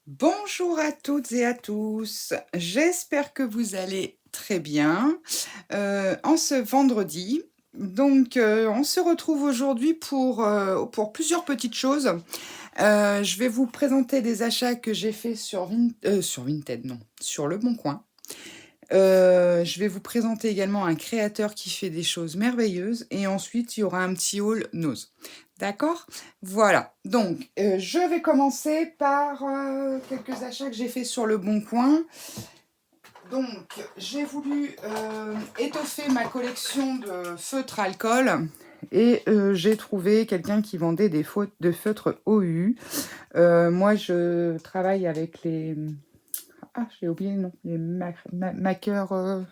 Bonjour à toutes et à tous, j'espère que vous allez très bien en ce vendredi. Donc on se retrouve aujourd'hui pour plusieurs petites choses. Je vais vous présenter des achats que j'ai fait sur Vinted, non, sur Le Bon Coin. Je vais vous présenter également un créateur qui fait des choses merveilleuses et ensuite il y aura un petit haul Nose. D'accord? Voilà. Donc, je vais commencer par quelques achats que j'ai fait sur Le Bon Coin. Donc, j'ai voulu étoffer ma collection de feutres alcool et j'ai trouvé quelqu'un qui vendait des feutres OU. Moi, je travaille avec les... Ah, j'ai oublié le nom. Les maqueurs...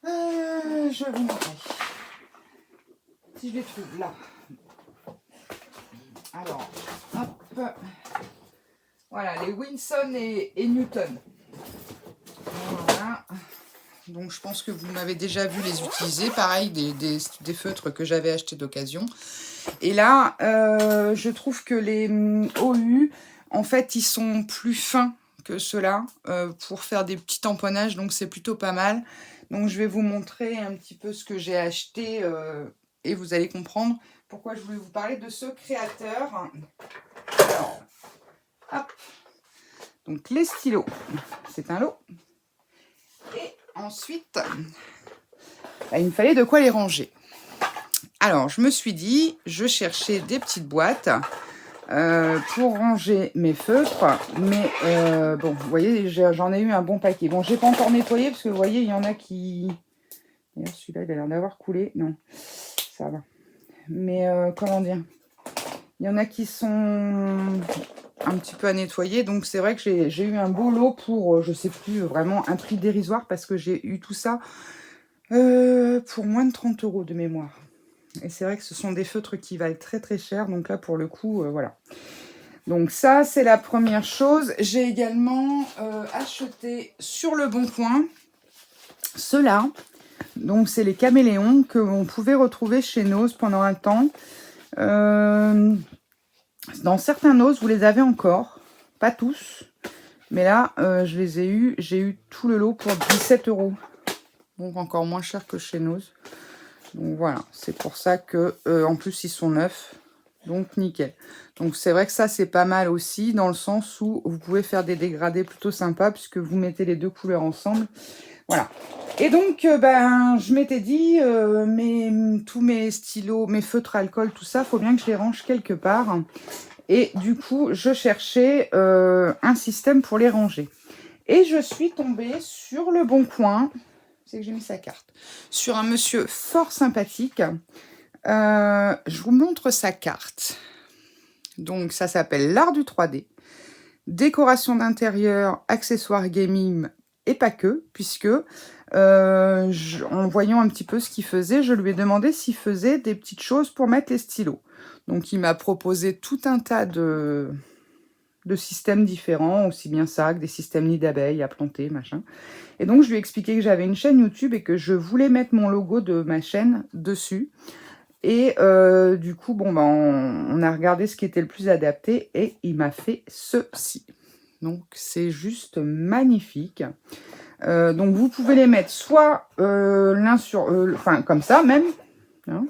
je vais vous montrer. Si je les trouve là. Alors, hop. Voilà, les Winson et Newton. Voilà. Donc, je pense que vous m'avez déjà vu les utiliser. Pareil, des feutres que j'avais achetés d'occasion. Et là, je trouve que les OU, en fait, ils sont plus fins que ceux-là pour faire des petits tamponnages. Donc, c'est plutôt pas mal. Donc, je vais vous montrer un petit peu ce que j'ai acheté et vous allez comprendre pourquoi je voulais vous parler de ce créateur. Alors, hop. Donc, les stylos, c'est un lot. Et ensuite, il me fallait de quoi les ranger. Alors, je me suis dit, je cherchais des petites boîtes pour ranger mes feutres. Mais bon, vous voyez, j'en ai eu un bon paquet. Bon, j'ai pas encore nettoyé parce que vous voyez, il y en a qui... D'ailleurs, celui-là, il a l'air d'avoir coulé. Non, ça va. Mais comment dire, il y en a qui sont un petit peu à nettoyer. Donc, c'est vrai que j'ai eu un beau lot pour, je sais plus, vraiment un prix dérisoire parce que j'ai eu tout ça pour moins de 30 € de mémoire. Et c'est vrai que ce sont des feutres qui valent très très cher. Donc là, pour le coup, voilà. Donc ça, c'est la première chose. J'ai également acheté sur Le Bon Coin ceux-là. Donc, c'est les caméléons que l'on pouvait retrouver chez Nose pendant un temps. Dans certains Nose, vous les avez encore. Pas tous. Mais là, je les ai eus. J'ai eu tout le lot pour 17 €. Donc, encore moins cher que chez Nose. Donc, voilà. C'est pour ça que, en plus, ils sont neufs. Donc, nickel. Donc, c'est vrai que ça, c'est pas mal aussi. Dans le sens où vous pouvez faire des dégradés plutôt sympas. Puisque vous mettez les deux couleurs ensemble. Voilà. Et donc, je m'étais dit, tous mes stylos, mes feutres alcool, tout ça, faut bien que je les range quelque part. Et du coup, je cherchais un système pour les ranger. Et je suis tombée sur Le Bon Coin, c'est que j'ai mis sa carte, sur un monsieur fort sympathique. Je vous montre sa carte. Donc, ça s'appelle l'art du 3D. Décoration d'intérieur, accessoires gaming et pas que, puisque en voyant un petit peu ce qu'il faisait, je lui ai demandé s'il faisait des petites choses pour mettre les stylos. Donc, il m'a proposé tout un tas de systèmes différents, aussi bien ça que des systèmes nid d'abeilles à planter, machin. Et donc, je lui ai expliqué que j'avais une chaîne YouTube et que je voulais mettre mon logo de ma chaîne dessus. Et du coup, bon, on a regardé ce qui était le plus adapté et il m'a fait ceci. Donc, c'est juste magnifique. Donc, vous pouvez les mettre soit l'un sur... enfin, comme ça même. Hein,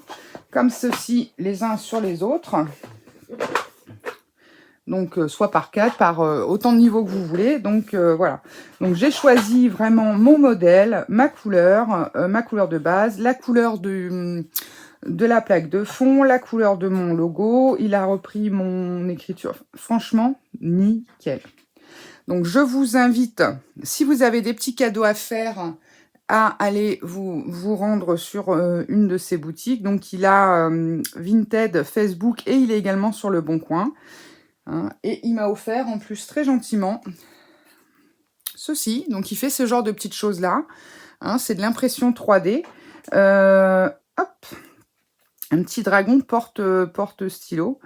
comme ceci, les uns sur les autres. Donc, soit par 4, par autant de niveaux que vous voulez. Donc, voilà. Donc, j'ai choisi vraiment mon modèle, ma couleur de base, la couleur de la plaque de fond, la couleur de mon logo. Il a repris mon écriture. Franchement, nickel. Donc, je vous invite, si vous avez des petits cadeaux à faire, à aller vous rendre sur une de ces boutiques. Donc, il a Vinted, Facebook et il est également sur Le Bon Coin. Hein, et il m'a offert en plus très gentiment ceci. Donc, il fait ce genre de petites choses-là. Hein, c'est de l'impression 3D. Hop, un petit dragon porte stylo.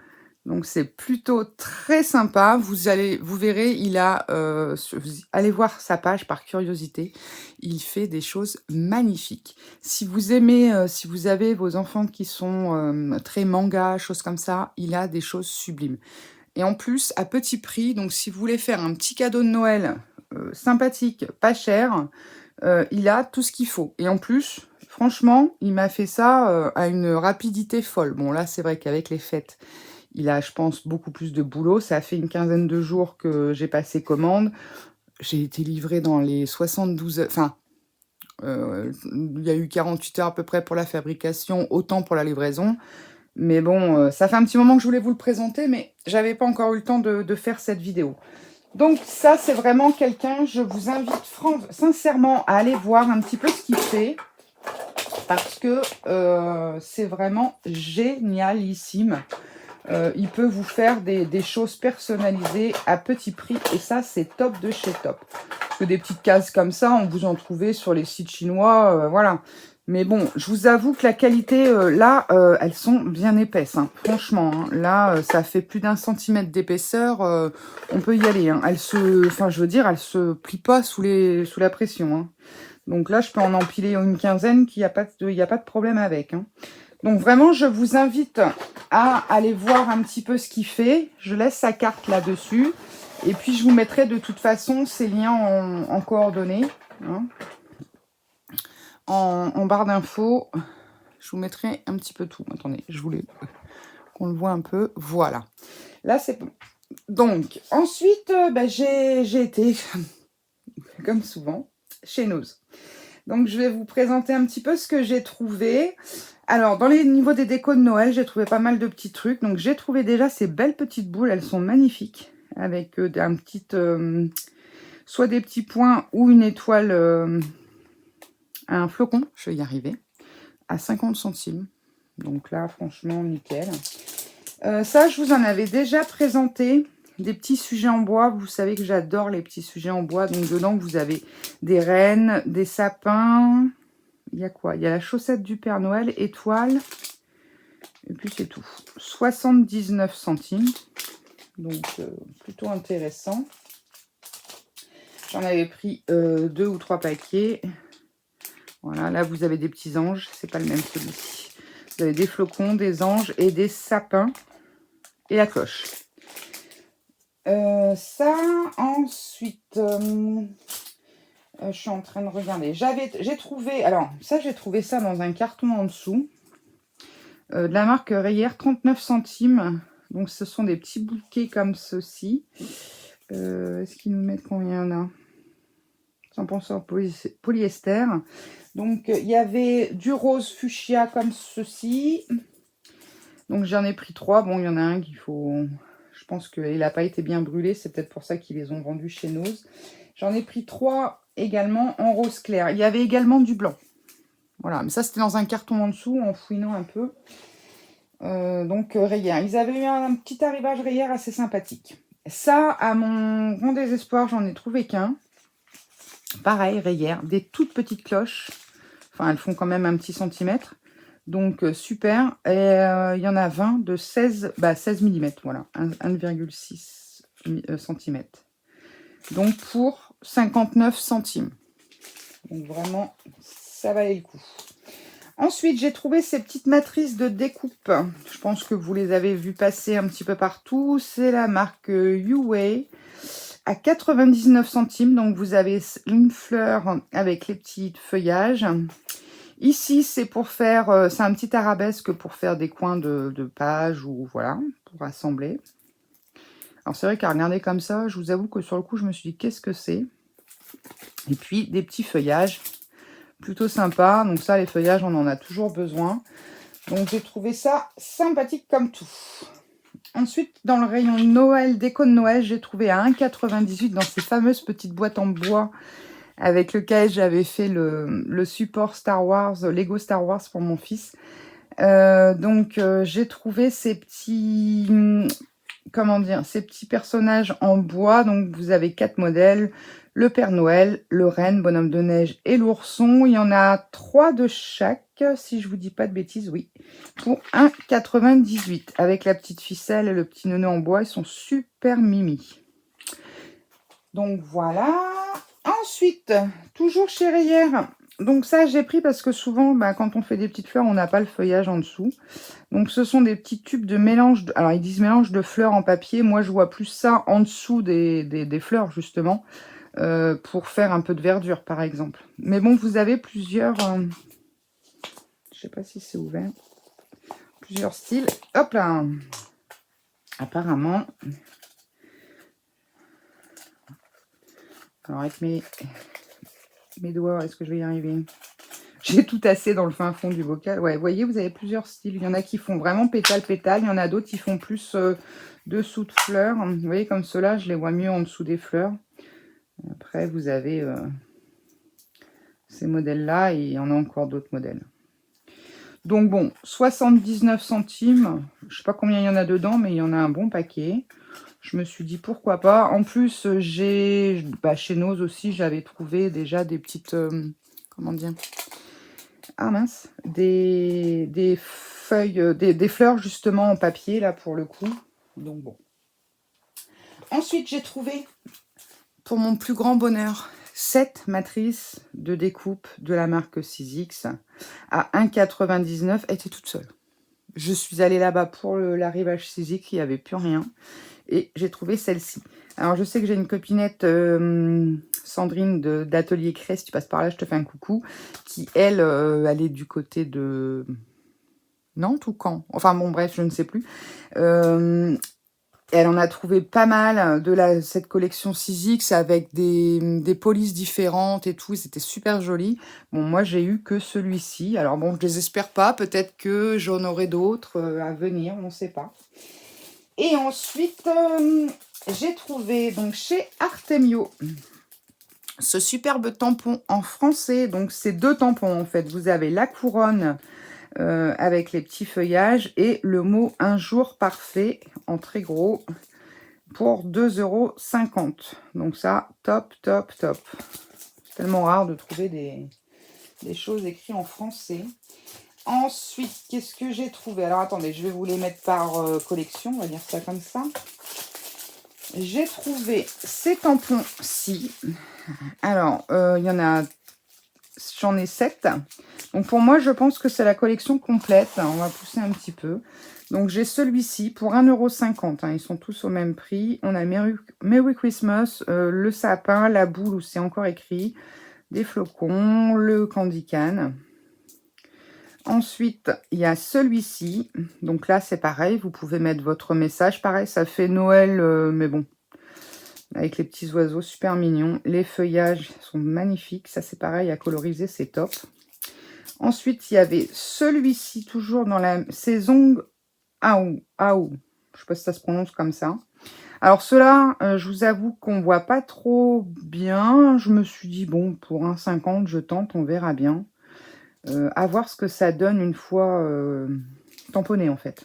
Donc c'est plutôt très sympa. Vous verrez, il a, allez voir sa page par curiosité. Il fait des choses magnifiques. Si vous aimez, si vous avez vos enfants qui sont très manga, choses comme ça, il a des choses sublimes. Et en plus, à petit prix, donc si vous voulez faire un petit cadeau de Noël sympathique, pas cher, il a tout ce qu'il faut. Et en plus, franchement, il m'a fait ça à une rapidité folle. Bon, là, c'est vrai qu'avec les fêtes, il a, je pense, beaucoup plus de boulot. Ça a fait une quinzaine de jours que j'ai passé commande. J'ai été livrée dans les 72 heures. Enfin, il y a eu 48 heures à peu près pour la fabrication, autant pour la livraison. Mais bon, ça fait un petit moment que je voulais vous le présenter, mais j'avais pas encore eu le temps de faire cette vidéo. Donc ça, c'est vraiment quelqu'un, je vous invite sincèrement à aller voir un petit peu ce qu'il fait. Parce que c'est vraiment génialissime. Il peut vous faire des choses personnalisées à petit prix. Et ça, c'est top de chez top. Parce que des petites cases comme ça, on vous en trouvait sur les sites chinois. Voilà. Mais bon, je vous avoue que la qualité, là, elles sont bien épaisses. Hein. Franchement, hein. Là, ça fait plus d'1 centimètre d'épaisseur. On peut y aller. Hein. Elles se plient pas sous la pression. Hein. Donc là, je peux en empiler une quinzaine qu'il n'y a pas de problème avec. Hein. Donc vraiment, je vous invite à aller voir un petit peu ce qu'il fait. Je laisse sa carte là-dessus. Et puis, je vous mettrai de toute façon ces liens en coordonnées. Hein. En barre d'infos, je vous mettrai un petit peu tout. Attendez, je voulais qu'on le voit un peu. Voilà. Là, c'est bon. Donc, ensuite, j'ai été, comme souvent, chez Noz. Donc, je vais vous présenter un petit peu ce que j'ai trouvé. Alors, dans les niveaux des décos de Noël, j'ai trouvé pas mal de petits trucs. Donc, j'ai trouvé déjà ces belles petites boules. Elles sont magnifiques. Avec un petit... soit des petits points ou une étoile... un flocon, je vais y arriver. À 50 centimes. Donc là, franchement, nickel. Ça, je vous en avais déjà présenté. Des petits sujets en bois. Vous savez que j'adore les petits sujets en bois. Donc, dedans, vous avez des rennes, des sapins... Il y a quoi? Il y a la chaussette du Père Noël, étoile. Et puis c'est tout. 79 centimes. Donc plutôt intéressant. J'en avais pris 2 ou 3 paquets. Voilà, là vous avez des petits anges. C'est pas le même celui-ci. Vous avez des flocons, des anges et des sapins. Et la cloche. Ça, ensuite... je suis en train de regarder. J'ai trouvé... Alors, ça, j'ai trouvé ça dans un carton en dessous. De la marque Rayer, 39 centimes. Donc, ce sont des petits bouquets comme ceci. Est-ce qu'ils nous mettent combien il y en a? 100% polyester. Donc, il y avait du rose fuchsia comme ceci. Donc, j'en ai pris 3. Bon, il y en a un qu'il faut... Je pense qu'il n'a pas été bien brûlé. C'est peut-être pour ça qu'ils les ont vendus chez Noz. J'en ai pris 3 également en rose clair. Il y avait également du blanc. Voilà, mais ça c'était dans un carton en dessous, en fouinant un peu. Donc Rayer. Ils avaient eu un petit arrivage Rayer assez sympathique. Ça, à mon grand désespoir, j'en ai trouvé qu'un. Pareil, Rayer. Des toutes petites cloches. Enfin, elles font quand même un petit centimètre. Donc super. Et il y en a 20 de 16 mm. Voilà, 1,6 cm. Donc pour 59 centimes. Donc vraiment, ça valait le coup. Ensuite, j'ai trouvé ces petites matrices de découpe. Je pense que vous les avez vues passer un petit peu partout. C'est la marque Yuwei à 99 centimes. Donc vous avez une fleur avec les petits feuillages. Ici, c'est pour faire, c'est un petit arabesque pour faire des coins de page ou voilà, pour assembler. Alors c'est vrai qu'à regarder comme ça, je vous avoue que sur le coup, je me suis dit, qu'est-ce que c'est? Et puis, des petits feuillages, plutôt sympa. Donc ça, les feuillages, on en a toujours besoin. Donc j'ai trouvé ça sympathique comme tout. Ensuite, dans le rayon Noël, déco de Noël, j'ai trouvé à 1,98 dans ces fameuses petites boîtes en bois avec lequel j'avais fait le support Star Wars, Lego Star Wars pour mon fils. Donc j'ai trouvé ces petits... Comment dire, ces petits personnages en bois. Donc vous avez 4 modèles, le Père Noël, le renne, bonhomme de neige et l'ourson. Il y en a 3 de chaque, si je vous dis pas de bêtises, oui, pour 1,98 €. Avec la petite ficelle et le petit nœud en bois, ils sont super mimi. Donc voilà. Ensuite, toujours chez Rayère. Donc ça, j'ai pris parce que souvent, quand on fait des petites fleurs, on n'a pas le feuillage en dessous. Donc ce sont des petits tubes de mélange. Alors ils disent mélange de fleurs en papier. Moi, je vois plus ça en dessous des fleurs, justement. Pour faire un peu de verdure, par exemple. Mais bon, vous avez plusieurs... je sais pas si c'est ouvert. Plusieurs styles. Hop là. Apparemment. Alors, avec mes doigts, est-ce que je vais y arriver? J'ai tout tassé dans le fin fond du bocal. Ouais, vous voyez, vous avez plusieurs styles. Il y en a qui font vraiment pétale-pétale. Il y en a d'autres qui font plus dessous de fleurs. Vous voyez, comme ceux-là, je les vois mieux en dessous des fleurs. Après, vous avez ces modèles-là et il y en a encore d'autres modèles. Donc bon, 79 centimes. Je ne sais pas combien il y en a dedans, mais il y en a un bon paquet. Je me suis dit pourquoi pas. En plus, chez Nose aussi, j'avais trouvé déjà des petites... comment dire? Ah mince, des feuilles, des fleurs justement en papier là pour le coup. Donc bon. Ensuite, j'ai trouvé, pour mon plus grand bonheur, 7 matrices de découpe de la marque 6X à 1,99 €. Elle était toute seule. Je suis allée là-bas pour l'arrivage 6X, il n'y avait plus rien. Et j'ai trouvé celle-ci. Alors, je sais que j'ai une copinette, Sandrine d'Atelier Cré, si tu passes par là, je te fais un coucou, qui, elle, elle est du côté de Nantes ou Caen. Enfin, bon, bref, je ne sais plus. Elle en a trouvé pas mal de cette collection 6X avec des polices différentes et tout. C'était super joli. Bon, moi, j'ai eu que celui-ci. Alors, bon, je les espère pas. Peut-être que j'en aurai d'autres à venir. On ne sait pas. Et ensuite, j'ai trouvé donc chez Artemio ce superbe tampon en français. Donc, c'est 2 tampons en fait. Vous avez la couronne avec les petits feuillages et le mot « Un jour parfait » en très gros pour 2,50 €. Donc ça, top, top, top. C'est tellement rare de trouver des choses écrites en français. Ensuite, qu'est-ce que j'ai trouvé? Alors, attendez, je vais vous les mettre par collection, on va dire ça comme ça. J'ai trouvé ces tampons-ci. Alors, il y en a... J'en ai 7. Donc, pour moi, je pense que c'est la collection complète. On va pousser un petit peu. Donc, j'ai celui-ci pour 1,50 €. Ils sont tous au même prix. On a Merry Christmas, le sapin, la boule où c'est encore écrit, des flocons, le candy can. Ensuite, il y a celui-ci. Donc là, c'est pareil. Vous pouvez mettre votre message. Pareil, ça fait Noël, mais bon. Avec les petits oiseaux, super mignons. Les feuillages sont magnifiques. Ça, c'est pareil, à coloriser, c'est top. Ensuite, il y avait celui-ci, toujours dans la saison Aou. Je sais pas si ça se prononce comme ça. Alors, ceux-là, je vous avoue qu'on voit pas trop bien. Je me suis dit, bon, pour 1,50 €, je tente, on verra bien. À voir ce que ça donne une fois tamponné, en fait.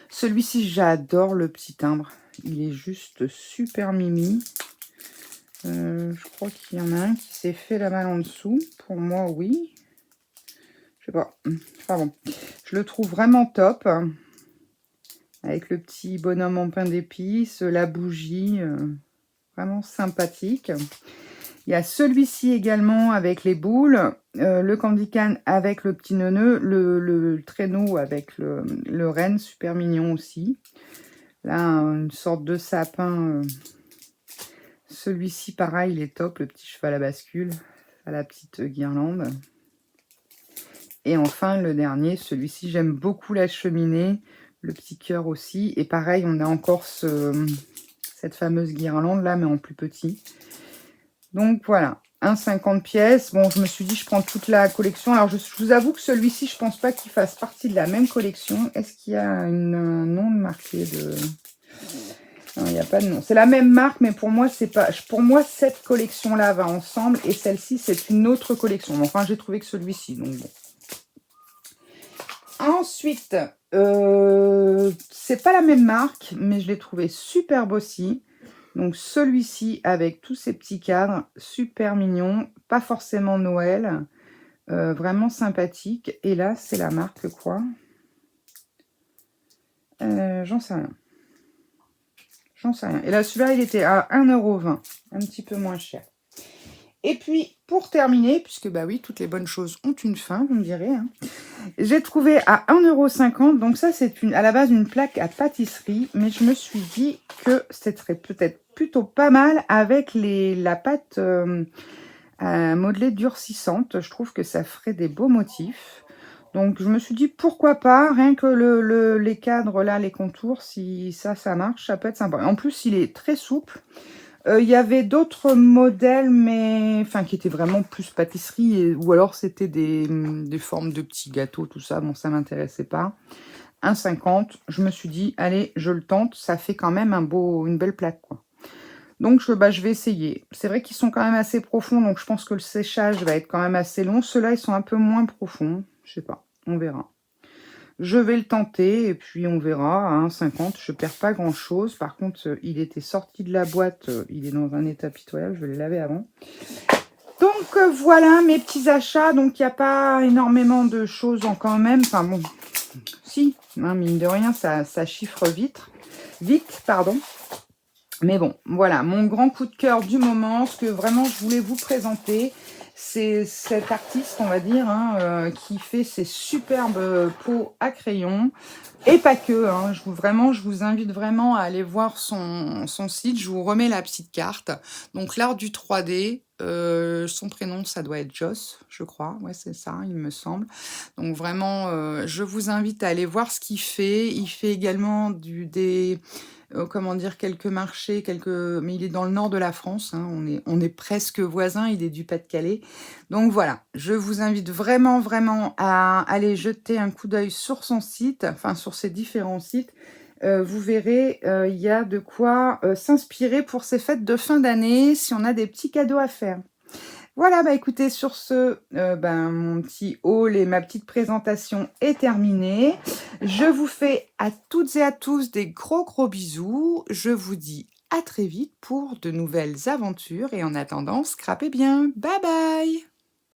Celui-ci, j'adore le petit timbre. Il est juste super mimi. Je crois qu'il y en a un qui s'est fait la malle en dessous. Pour moi, oui. Je sais pas. Enfin bon. Je le trouve vraiment top. Avec le petit bonhomme en pain d'épices, la bougie. Vraiment sympathique. Il y a celui-ci également avec les boules, le candy can avec le petit neuneu, le traîneau avec le renne, super mignon aussi. Là, une sorte de sapin. Celui-ci, pareil, il est top, le petit cheval à bascule, à la petite guirlande. Et enfin, le dernier, celui-ci, j'aime beaucoup la cheminée, le petit cœur aussi. Et pareil, on a encore cette fameuse guirlande là, mais en plus petit. Donc voilà, 1,50 pièces. Bon, je me suis dit, je prends toute la collection. Alors, je vous avoue que celui-ci, je pense pas qu'il fasse partie de la même collection. Est-ce qu'il y a un nom marqué de... Non, il n'y a pas de nom. C'est la même marque, mais pour moi, c'est pas... Pour moi, cette collection-là va ensemble. Et celle-ci, c'est une autre collection. Enfin, j'ai trouvé que celui-ci. Donc bon. Ensuite, c'est pas la même marque, mais je l'ai trouvé superbe aussi. Donc celui-ci avec tous ces petits cadres, super mignon, pas forcément Noël, vraiment sympathique. Et là, c'est la marque quoi? J'en sais rien. J'en sais rien. Et là, celui-là, il était à 1,20 €, un petit peu moins cher. Et puis, pour terminer, puisque bah oui, toutes les bonnes choses ont une fin, vous me direz, hein, j'ai trouvé à 1,50 €. Donc ça, c'est à la base une plaque à pâtisserie, mais je me suis dit que ce serait peut-être plutôt pas mal avec la pâte modelée durcissante. Je trouve que ça ferait des beaux motifs. Donc je me suis dit pourquoi pas, rien que les cadres là, les contours, si ça marche, ça peut être sympa. En plus, il est très souple. Il y avait d'autres modèles, mais enfin qui étaient vraiment plus pâtisserie, ou alors c'était des formes de petits gâteaux, tout ça. Bon, ça m'intéressait pas. 1,50 €, je me suis dit, allez, je le tente, ça fait quand même une belle plaque, quoi. Donc, je vais essayer. C'est vrai qu'ils sont quand même assez profonds, donc je pense que le séchage va être quand même assez long. Ceux-là, ils sont un peu moins profonds. Je sais pas, on verra. Je vais le tenter et puis on verra. À 1,50 €, je perds pas grand-chose. Par contre, il était sorti de la boîte. Il est dans un état pitoyable. Je vais le laver avant. Donc, voilà mes petits achats. Donc, il n'y a pas énormément de choses quand même. Enfin, bon, si, hein, mine de rien, ça chiffre vite, pardon. Mais bon, voilà, mon grand coup de cœur du moment, ce que vraiment je voulais vous présenter, c'est cet artiste, on va dire, hein, qui fait ces superbes pots à crayon. Et pas que, hein, je vous invite vraiment à aller voir son site. Je vous remets la petite carte. Donc, l'art du 3D, son prénom, ça doit être Joss, je crois. Ouais, c'est ça, il me semble. Donc, vraiment, je vous invite à aller voir ce qu'il fait. Il fait également comment dire, quelques marchés, mais il est dans le nord de la France, hein, on est presque voisins, il est du Pas-de-Calais. Donc voilà, je vous invite vraiment, vraiment à aller jeter un coup d'œil sur son site, enfin sur ses différents sites. Vous verrez, il y a de quoi s'inspirer pour ces fêtes de fin d'année, si on a des petits cadeaux à faire. Voilà, bah écoutez, sur ce, mon petit haul et ma petite présentation est terminée. Je vous fais à toutes et à tous des gros bisous. Je vous dis à très vite pour de nouvelles aventures et en attendant, scrapez bien. Bye bye!